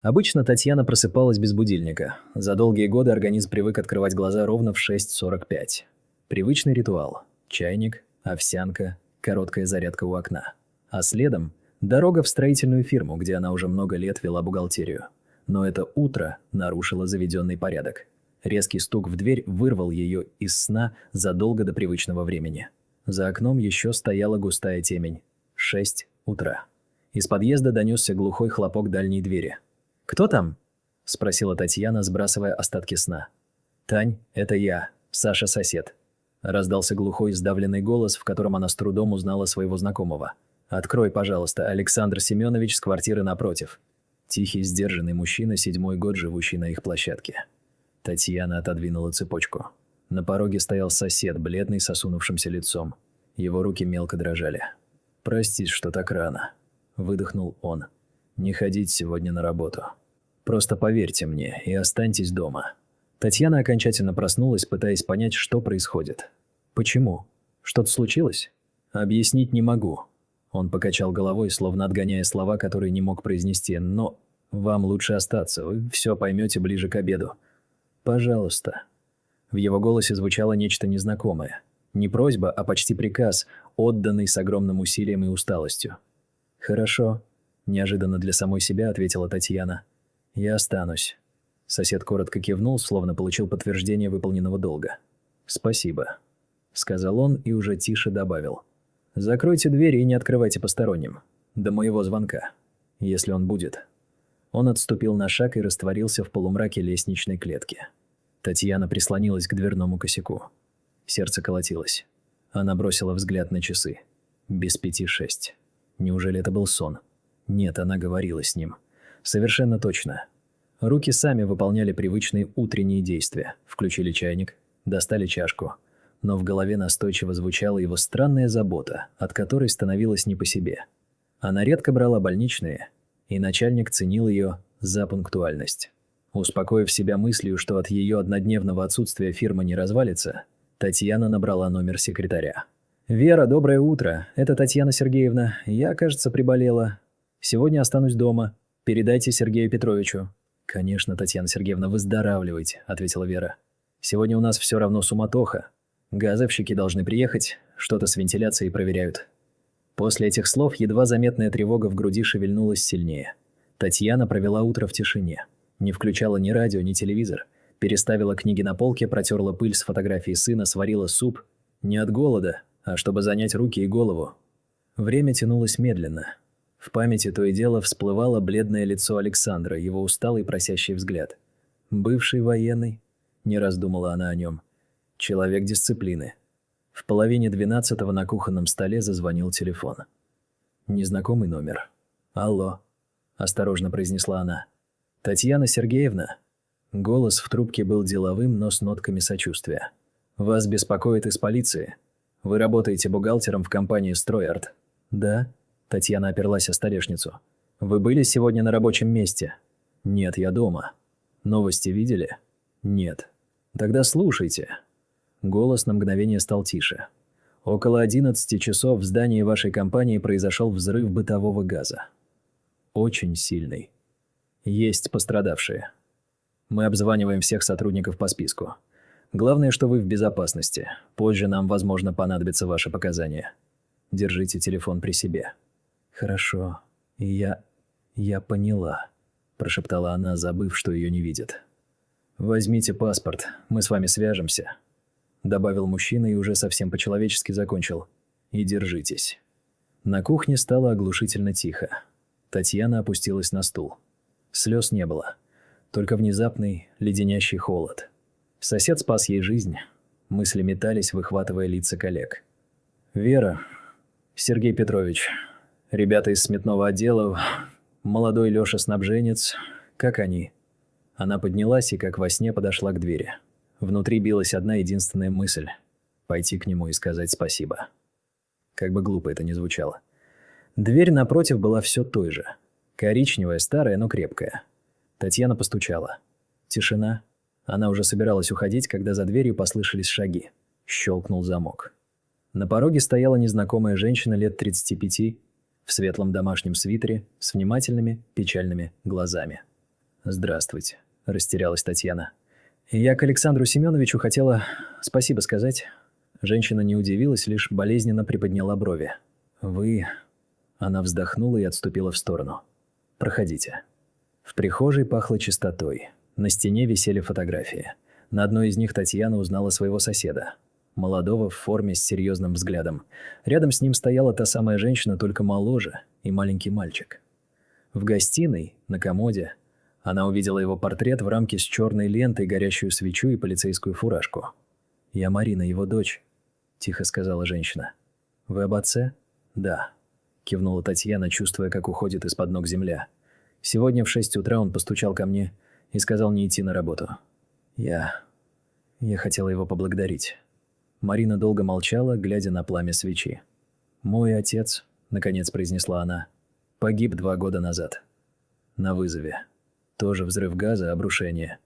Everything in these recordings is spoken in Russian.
Обычно Татьяна просыпалась без будильника. За долгие годы организм привык открывать глаза ровно в 6:45. Привычный ритуал. Чайник, овсянка, короткая зарядка у окна. А следом – дорога в строительную фирму, где она уже много лет вела бухгалтерию. Но это утро нарушило заведенный порядок. Резкий стук в дверь вырвал ее из сна задолго до привычного времени. За окном еще стояла густая темень. 6 утра. Из подъезда донесся глухой хлопок дальней двери. «Кто там?» – спросила Татьяна, сбрасывая остатки сна. «Тань, это я, Саша сосед». Раздался глухой сдавленный голос, в котором она с трудом узнала своего знакомого. «Открой, пожалуйста, Александр Семенович с квартиры напротив». Тихий, сдержанный мужчина, 7-й год, живущий на их площадке. Татьяна отодвинула цепочку. На пороге стоял сосед, бледный, с осунувшимся лицом. Его руки мелко дрожали. «Простите, что так рано», – выдохнул он. «Не ходить сегодня на работу. Просто поверьте мне и останьтесь дома». Татьяна окончательно проснулась, пытаясь понять, что происходит. «Почему? Что-то случилось?» «Объяснить не могу». Он покачал головой, словно отгоняя слова, которые не мог произнести. «Но вам лучше остаться, вы все поймете ближе к обеду». «Пожалуйста». В его голосе звучало нечто незнакомое. Не просьба, а почти приказ, отданный с огромным усилием и усталостью. «Хорошо», – неожиданно для самой себя ответила Татьяна. «Я останусь». Сосед коротко кивнул, словно получил подтверждение выполненного долга. «Спасибо», – сказал он и уже тише добавил. «Закройте двери и не открывайте посторонним. До моего звонка. Если он будет». Он отступил на шаг и растворился в полумраке лестничной клетки. Татьяна прислонилась к дверному косяку. Сердце колотилось. Она бросила взгляд на часы. 5:05. Неужели это был сон? Нет, она говорила с ним. Совершенно точно. Руки сами выполняли привычные утренние действия. Включили чайник, достали чашку. Но в голове настойчиво звучала его странная забота, от которой становилось не по себе. Она редко брала больничные, и начальник ценил ее за пунктуальность. Успокоив себя мыслью, что от ее однодневного отсутствия фирма не развалится, Татьяна набрала номер секретаря. «Вера, доброе утро. Это Татьяна Сергеевна. Я, кажется, приболела. Сегодня останусь дома. Передайте Сергею Петровичу». «Конечно, Татьяна Сергеевна, выздоравливайте», – ответила Вера. «Сегодня у нас все равно суматоха. Газовщики должны приехать, что-то с вентиляцией проверяют». После этих слов едва заметная тревога в груди шевельнулась сильнее. Татьяна провела утро в тишине. Не включала ни радио, ни телевизор. Переставила книги на полке, протерла пыль с фотографии сына, сварила суп. Не от голода, а чтобы занять руки и голову. Время тянулось медленно. В памяти то и дело всплывало бледное лицо Александра, его усталый просящий взгляд. Бывший военный, не раз думала она о нем. Человек дисциплины. В 11:30 на кухонном столе зазвонил телефон. Незнакомый номер. «Алло», – осторожно произнесла она. «Татьяна Сергеевна?» Голос в трубке был деловым, но с нотками сочувствия. «Вас беспокоит из полиции. Вы работаете бухгалтером в компании «Стройарт». «Да?» – Татьяна оперлась о столешницу. «Вы были сегодня на рабочем месте?» «Нет, я дома». «Новости видели?» «Нет». «Тогда слушайте». Голос на мгновение стал тише. «Около 11 часов в здании вашей компании произошел взрыв бытового газа. Очень сильный. Есть пострадавшие. Мы обзваниваем всех сотрудников по списку. Главное, что вы в безопасности. Позже нам, возможно, понадобятся ваши показания. Держите телефон при себе». «Хорошо. Я поняла», – прошептала она, забыв, что ее не видят. «Возьмите паспорт, мы с вами свяжемся», – добавил мужчина и уже совсем по-человечески закончил. «И держитесь». На кухне стало оглушительно тихо. Татьяна опустилась на стул. Слез не было. Только внезапный, леденящий холод. Сосед спас ей жизнь. Мысли метались, выхватывая лица коллег. «Вера, Сергей Петрович, ребята из сметного отдела, молодой Лёша-снабженец, как они?» Она поднялась и, как во сне, подошла к двери. Внутри билась одна единственная мысль – пойти к нему и сказать спасибо. Как бы глупо это ни звучало. Дверь напротив была все той же. Коричневая, старая, но крепкая. Татьяна постучала. Тишина. Она уже собиралась уходить, когда за дверью послышались шаги. Щелкнул замок. На пороге стояла незнакомая женщина лет 35 в светлом домашнем свитере с внимательными, печальными глазами. «Здравствуйте», – растерялась Татьяна. «Я к Александру Семеновичу хотела спасибо сказать». Женщина не удивилась, лишь болезненно приподняла брови. «Вы...» Она вздохнула и отступила в сторону. «Проходите». В прихожей пахло чистотой. На стене висели фотографии. На одной из них Татьяна узнала своего соседа. Молодого в форме с серьезным взглядом. Рядом с ним стояла та самая женщина, только моложе, и маленький мальчик. В гостиной, на комоде, она увидела его портрет в рамке с черной лентой, горящую свечу и полицейскую фуражку. «Я Марина, его дочь», – тихо сказала женщина. «Вы об отце?» «Да», – кивнула Татьяна, чувствуя, как уходит из-под ног земля. «Сегодня в 6 утра он постучал ко мне и сказал не идти на работу. Я хотела его поблагодарить». Марина долго молчала, глядя на пламя свечи. «Мой отец», – наконец произнесла она, – «погиб 2 года назад. На вызове. Тоже взрыв газа, обрушение.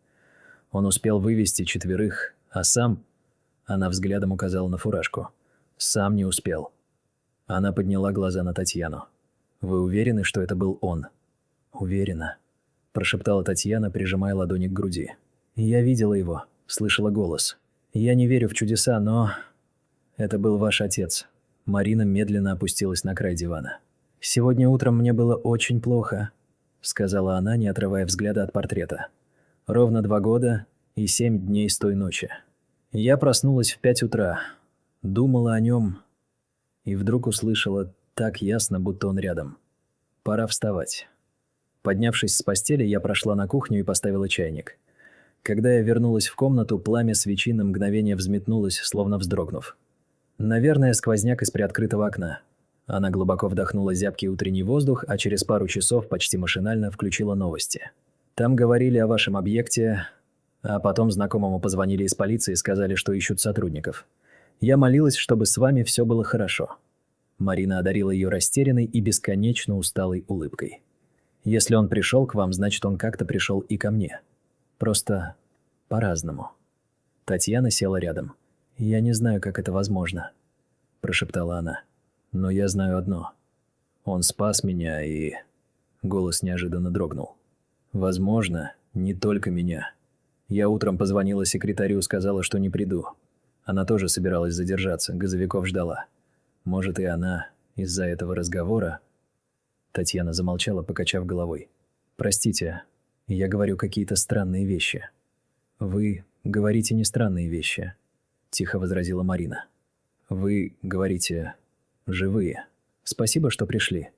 Он успел вывести 4, а сам...» Она взглядом указала на фуражку. «Сам не успел». Она подняла глаза на Татьяну. «Вы уверены, что это был он?» «Уверена», – прошептала Татьяна, прижимая ладони к груди. «Я видела его, слышала голос. Я не верю в чудеса, но... это был ваш отец». Марина медленно опустилась на край дивана. «Сегодня утром мне было очень плохо», – сказала она, не отрывая взгляда от портрета. «Ровно 2 года и 7 дней с той ночи. Я проснулась в 5 утра, думала о нем и вдруг услышала так ясно, будто он рядом. Пора вставать». Поднявшись с постели, я прошла на кухню и поставила чайник. Когда я вернулась в комнату, пламя свечи на мгновение взметнулось, словно вздрогнув. Наверное, сквозняк из приоткрытого окна. Она глубоко вдохнула зябкий утренний воздух, а через пару часов почти машинально включила новости. Там говорили о вашем объекте, а потом знакомому позвонили из полиции и сказали, что ищут сотрудников. Я молилась, чтобы с вами все было хорошо. Марина одарила ее растерянной и бесконечно усталой улыбкой. Если он пришел к вам, значит, он как-то пришел и ко мне. Просто по-разному. Татьяна села рядом. «Я не знаю, как это возможно», – прошептала она. «Но я знаю одно. Он спас меня и...» Голос неожиданно дрогнул. «Возможно, не только меня. Я утром позвонила секретарю, сказала, что не приду. Она тоже собиралась задержаться, газовиков ждала. Может, и она из-за этого разговора...» Татьяна замолчала, покачав головой. «Простите, я говорю какие-то странные вещи». «Вы говорите не странные вещи», – тихо возразила Марина. «Вы говорите живые. Спасибо, что пришли».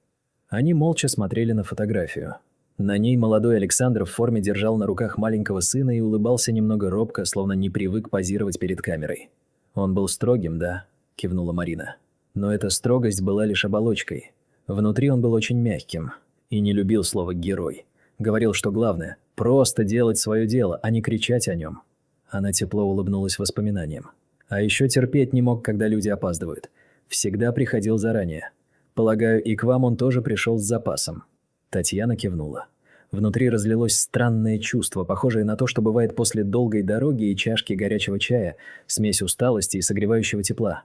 Они молча смотрели на фотографию. На ней молодой Александр в форме держал на руках маленького сына и улыбался немного робко, словно не привык позировать перед камерой. «Он был строгим, да?» – кивнула Марина. «Но эта строгость была лишь оболочкой. Внутри он был очень мягким и не любил слово «герой». Говорил, что главное – просто делать свое дело, а не кричать о нем». Она тепло улыбнулась воспоминаниям. «А еще терпеть не мог, когда люди опаздывают. Всегда приходил заранее. Полагаю, и к вам он тоже пришел с запасом». Татьяна кивнула. Внутри разлилось странное чувство, похожее на то, что бывает после долгой дороги и чашки горячего чая, смесь усталости и согревающего тепла.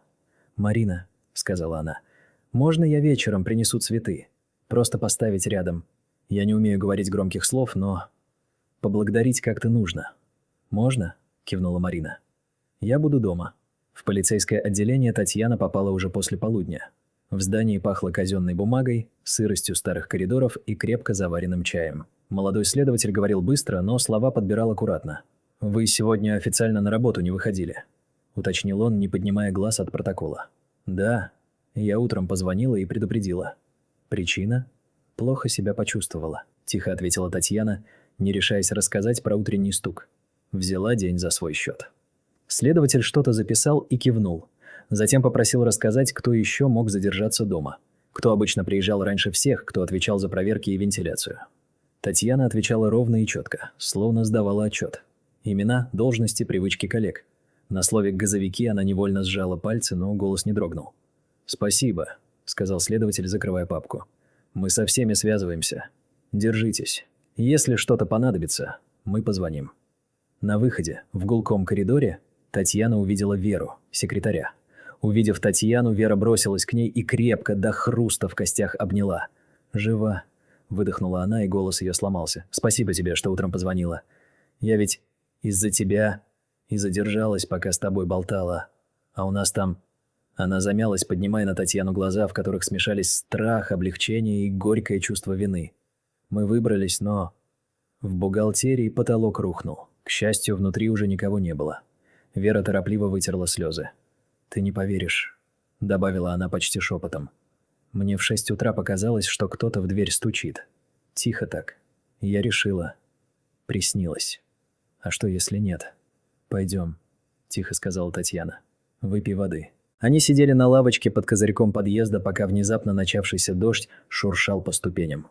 «Марина», – сказала она, – «можно я вечером принесу цветы? Просто поставить рядом. Я не умею говорить громких слов, но поблагодарить как-то нужно». «Можно?» – кивнула Марина. «Я буду дома». В полицейское отделение Татьяна попала уже после полудня. В здании пахло казенной бумагой, сыростью старых коридоров и крепко заваренным чаем. Молодой следователь говорил быстро, но слова подбирал аккуратно. «Вы сегодня официально на работу не выходили?» – уточнил он, не поднимая глаз от протокола. «Да. Я утром позвонила и предупредила». «Причина?» «Плохо себя почувствовала», – тихо ответила Татьяна, не решаясь рассказать про утренний стук. Взяла день за свой счет. Следователь что-то записал и кивнул. Затем попросил рассказать, кто еще мог задержаться дома. Кто обычно приезжал раньше всех, кто отвечал за проверки и вентиляцию. Татьяна отвечала ровно и четко, словно сдавала отчет. Имена, должности, привычки коллег. На слове «газовики» она невольно сжала пальцы, но голос не дрогнул. «Спасибо», – сказал следователь, закрывая папку. «Мы со всеми связываемся. Держитесь. Если что-то понадобится, мы позвоним». На выходе, в гулком коридоре, Татьяна увидела Веру, секретаря. Увидев Татьяну, Вера бросилась к ней и крепко, до хруста в костях обняла. «Жива. выдохнула она, и голос ее сломался. «Спасибо тебе, что утром позвонила. Я ведь из-за тебя и задержалась, пока с тобой болтала. А у нас там...» Она замялась, поднимая на Татьяну глаза, в которых смешались страх, облегчение и горькое чувство вины. «Мы выбрались, но...» В бухгалтерии потолок рухнул. К счастью, внутри уже никого не было. Вера торопливо вытерла слезы. «Ты не поверишь», — добавила она почти шепотом. «Мне в 6 утра показалось, что кто-то в дверь стучит. Тихо так. Я решила. Приснилось. А что, если нет? Пойдем», — тихо сказала Татьяна. «Выпей воды». Они сидели на лавочке под козырьком подъезда, пока внезапно начавшийся дождь шуршал по ступеням.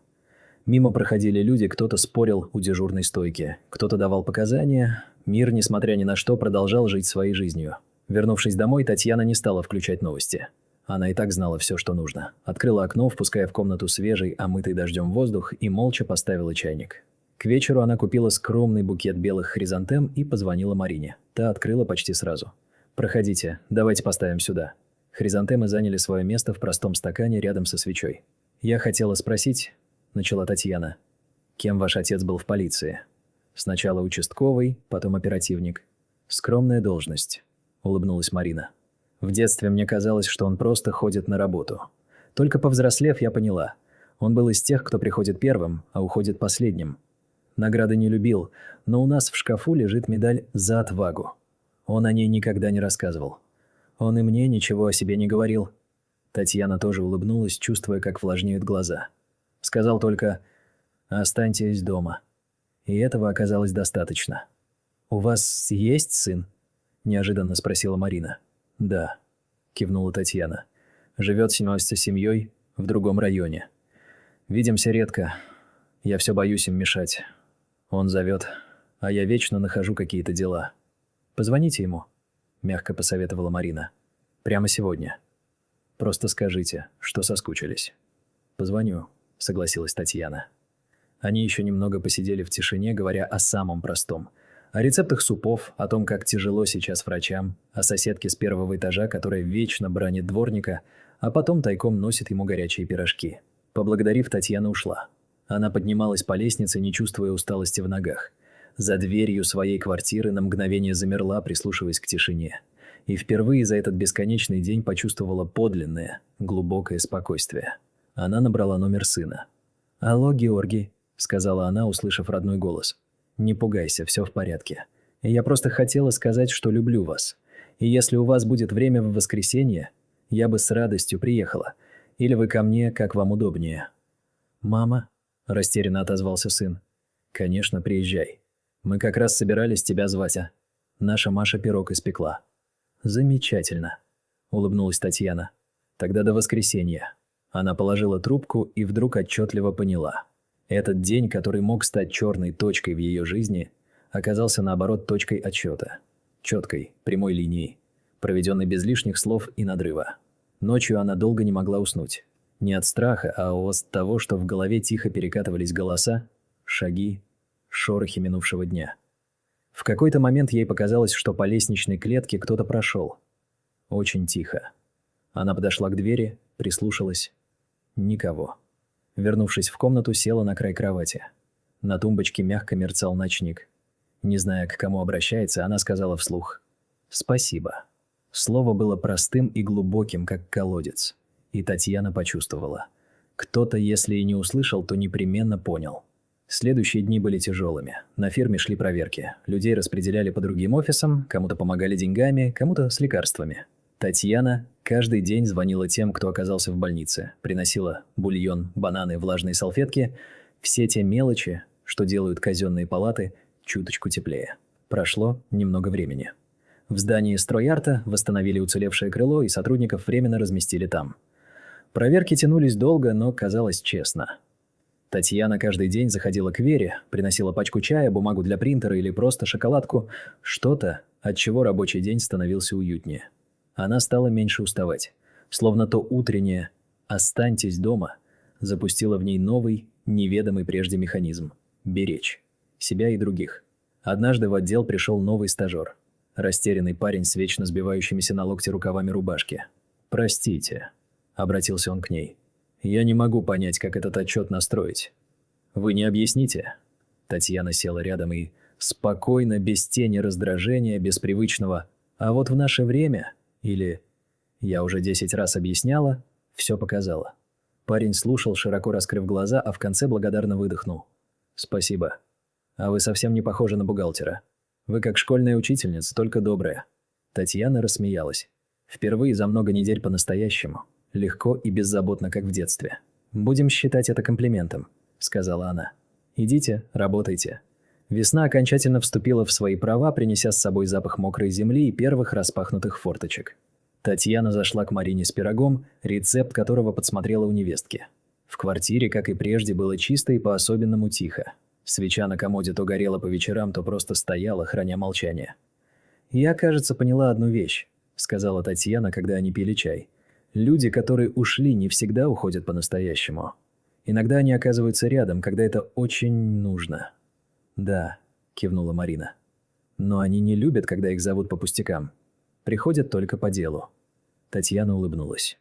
Мимо проходили люди, кто-то спорил у дежурной стойки, кто-то давал показания. Мир, несмотря ни на что, продолжал жить своей жизнью. Вернувшись домой, Татьяна не стала включать новости. Она и так знала все, что нужно. Открыла окно, впуская в комнату свежий, омытый дождем воздух, и молча поставила чайник. К вечеру она купила скромный букет белых хризантем и позвонила Марине. Та открыла почти сразу. «Проходите, давайте поставим сюда». Хризантемы заняли свое место в простом стакане рядом со свечой. «Я хотела спросить», — начала Татьяна, — «кем ваш отец был в полиции?» «Сначала участковый, потом оперативник». «Скромная должность», — улыбнулась Марина. «В детстве мне казалось, что он просто ходит на работу. Только повзрослев, я поняла. Он был из тех, кто приходит первым, а уходит последним. Награды не любил, но у нас в шкафу лежит медаль «За отвагу». Он о ней никогда не рассказывал. Он и мне ничего о себе не говорил». Татьяна тоже улыбнулась, чувствуя, как влажнеют глаза. Сказал только «Останьтесь дома». И этого оказалось достаточно. «У вас есть сын?» – неожиданно спросила Марина. «Да», – кивнула Татьяна. «Живет с семьей в другом районе. Видимся редко. Я все боюсь им мешать. Он зовет, а я вечно нахожу какие-то дела. Позвоните ему», – мягко посоветовала Марина. «Прямо сегодня. Просто скажите, что соскучились». «Позвоню», – согласилась Татьяна. Они еще немного посидели в тишине, говоря о самом простом. О рецептах супов, о том, как тяжело сейчас врачам, о соседке с первого этажа, которая вечно бранит дворника, а потом тайком носит ему горячие пирожки. Поблагодарив, Татьяна ушла. Она поднималась по лестнице, не чувствуя усталости в ногах. За дверью своей квартиры на мгновение замерла, прислушиваясь к тишине. И впервые за этот бесконечный день почувствовала подлинное, глубокое спокойствие. Она набрала номер сына. «Алло, Георгий», — сказала она, услышав родной голос. «Не пугайся, все в порядке. Я просто хотела сказать, что люблю вас. И если у вас будет время в воскресенье, я бы с радостью приехала. Или вы ко мне, как вам удобнее». «Мама?» – растерянно отозвался сын. «Конечно, приезжай. Мы как раз собирались тебя звать, а? Наша Маша пирог испекла». «Замечательно», – улыбнулась Татьяна. «Тогда до воскресенья». Она положила трубку и вдруг отчетливо поняла. Этот день, который мог стать черной точкой в ее жизни, оказался, наоборот, точкой отсчета. Четкой, прямой линией, проведенной без лишних слов и надрыва. Ночью она долго не могла уснуть. Не от страха, а от того, что в голове тихо перекатывались голоса, шаги, шорохи минувшего дня. В какой-то момент ей показалось, что по лестничной клетке кто-то прошел. Очень тихо. Она подошла к двери, прислушалась. Никого. Вернувшись в комнату, села на край кровати. На тумбочке мягко мерцал ночник. Не зная, к кому обращается, она сказала вслух «Спасибо». Слово было простым и глубоким, как колодец. И Татьяна почувствовала. Кто-то, если и не услышал, то непременно понял. Следующие дни были тяжелыми. На фирме шли проверки. Людей распределяли по другим офисам, кому-то помогали деньгами, кому-то с лекарствами. Татьяна каждый день звонила тем, кто оказался в больнице, приносила бульон, бананы, влажные салфетки, все те мелочи, что делают казенные палаты, чуточку теплее. Прошло немного времени. В здании стройарта восстановили уцелевшее крыло, и сотрудников временно разместили там. Проверки тянулись долго, но казалось честно. Татьяна каждый день заходила к Вере, приносила пачку чая, бумагу для принтера или просто шоколадку, что-то, от чего рабочий день становился уютнее. Она стала меньше уставать. Словно то утреннее «останьтесь дома» запустило в ней новый, неведомый прежде механизм – беречь себя и других. Однажды в отдел пришел новый стажер. Растерянный парень с вечно сбивающимися на локте рукавами рубашки. «Простите», – обратился он к ней. «Я не могу понять, как этот отчет настроить. Вы не объясните?» Татьяна села рядом и спокойно, без тени раздражения, без привычного «а вот в наше время» или «я уже 10 раз объясняла», все показала. Парень слушал, широко раскрыв глаза, а в конце благодарно выдохнул. «Спасибо. А вы совсем не похожи на бухгалтера. Вы как школьная учительница, только добрая». Татьяна рассмеялась. Впервые за много недель по-настоящему. Легко и беззаботно, как в детстве. «Будем считать это комплиментом», — сказала она. «Идите, работайте». Весна окончательно вступила в свои права, принеся с собой запах мокрой земли и первых распахнутых форточек. Татьяна зашла к Марине с пирогом, рецепт которого подсмотрела у невестки. В квартире, как и прежде, было чисто и по-особенному тихо. Свеча на комоде то горела по вечерам, то просто стояла, храня молчание. «Я, кажется, поняла одну вещь», — сказала Татьяна, когда они пили чай. «Люди, которые ушли, не всегда уходят по-настоящему. Иногда они оказываются рядом, когда это очень нужно». «Да», — кивнула Марина. «Но они не любят, когда их зовут по пустякам. Приходят только по делу». Татьяна улыбнулась.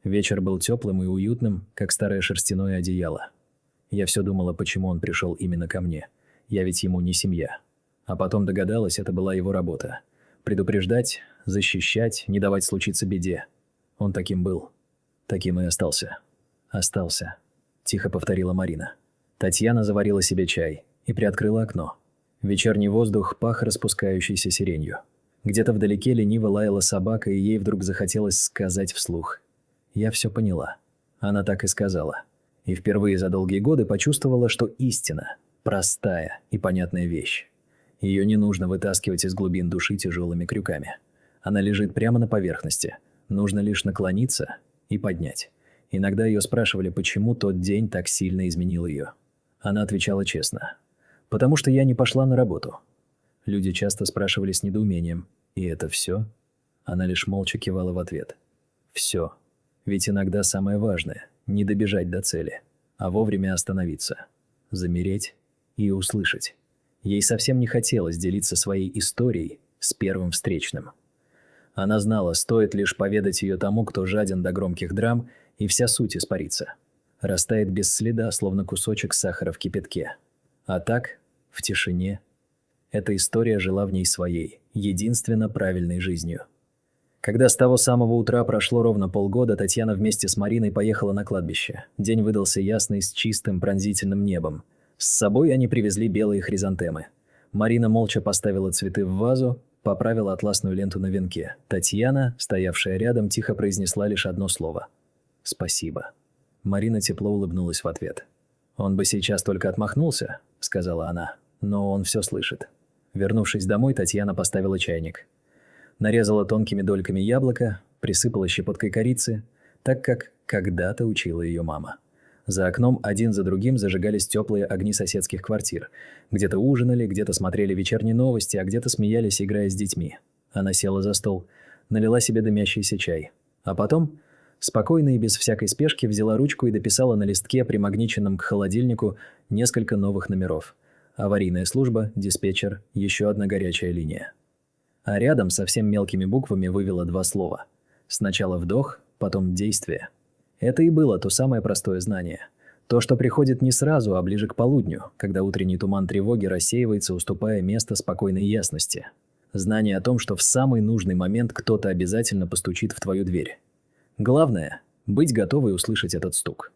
Вечер был теплым и уютным, как старое шерстяное одеяло. Я все думала, почему он пришел именно ко мне. Я ведь ему не семья. А потом догадалась, это была его работа. Предупреждать, защищать, не давать случиться беде. Он таким был. Таким и остался. «Остался», — тихо повторила Марина. Татьяна заварила себе чай и приоткрыла окно. Вечерний воздух пах распускающейся сиренью. Где-то вдалеке лениво лаяла собака, и ей вдруг захотелось сказать вслух. «Я все поняла». Она так и сказала. И впервые за долгие годы почувствовала, что истина – простая и понятная вещь. Ее не нужно вытаскивать из глубин души тяжелыми крюками. Она лежит прямо на поверхности. Нужно лишь наклониться и поднять. Иногда ее спрашивали, почему тот день так сильно изменил ее. Она отвечала честно. «Потому что я не пошла на работу». Люди часто спрашивали с недоумением. «И это все?» Она лишь молча кивала в ответ. «Все. Ведь иногда самое важное – не добежать до цели, а вовремя остановиться, замереть и услышать». Ей совсем не хотелось делиться своей историей с первым встречным. Она знала, стоит лишь поведать ее тому, кто жаден до громких драм, и вся суть испарится. Растает без следа, словно кусочек сахара в кипятке. А так, в тишине, эта история жила в ней своей, единственно правильной жизнью. Когда с того самого утра прошло ровно полгода, Татьяна вместе с Мариной поехала на кладбище. День выдался ясный, с чистым пронзительным небом. С собой они привезли белые хризантемы. Марина молча поставила цветы в вазу, поправила атласную ленту на венке. Татьяна, стоявшая рядом, тихо произнесла лишь одно слово. «Спасибо». Марина тепло улыбнулась в ответ. «Он бы сейчас только отмахнулся», — сказала она, — «но он все слышит». Вернувшись домой, Татьяна поставила чайник. Нарезала тонкими дольками яблоко, присыпала щепоткой корицы, так как когда-то учила ее мама. За окном один за другим зажигались теплые огни соседских квартир. Где-то ужинали, где-то смотрели вечерние новости, а где-то смеялись, играя с детьми. Она села за стол, налила себе дымящийся чай. А потом, спокойно и без всякой спешки, взяла ручку и дописала на листке, примагниченном к холодильнику, несколько новых номеров. Аварийная служба, диспетчер, еще одна горячая линия. А рядом совсем мелкими буквами вывела два слова. Сначала вдох, потом действие. Это и было то самое простое знание. То, что приходит не сразу, а ближе к полудню, когда утренний туман тревоги рассеивается, уступая место спокойной ясности. Знание о том, что в самый нужный момент кто-то обязательно постучит в твою дверь. Главное – быть готовой услышать этот стук.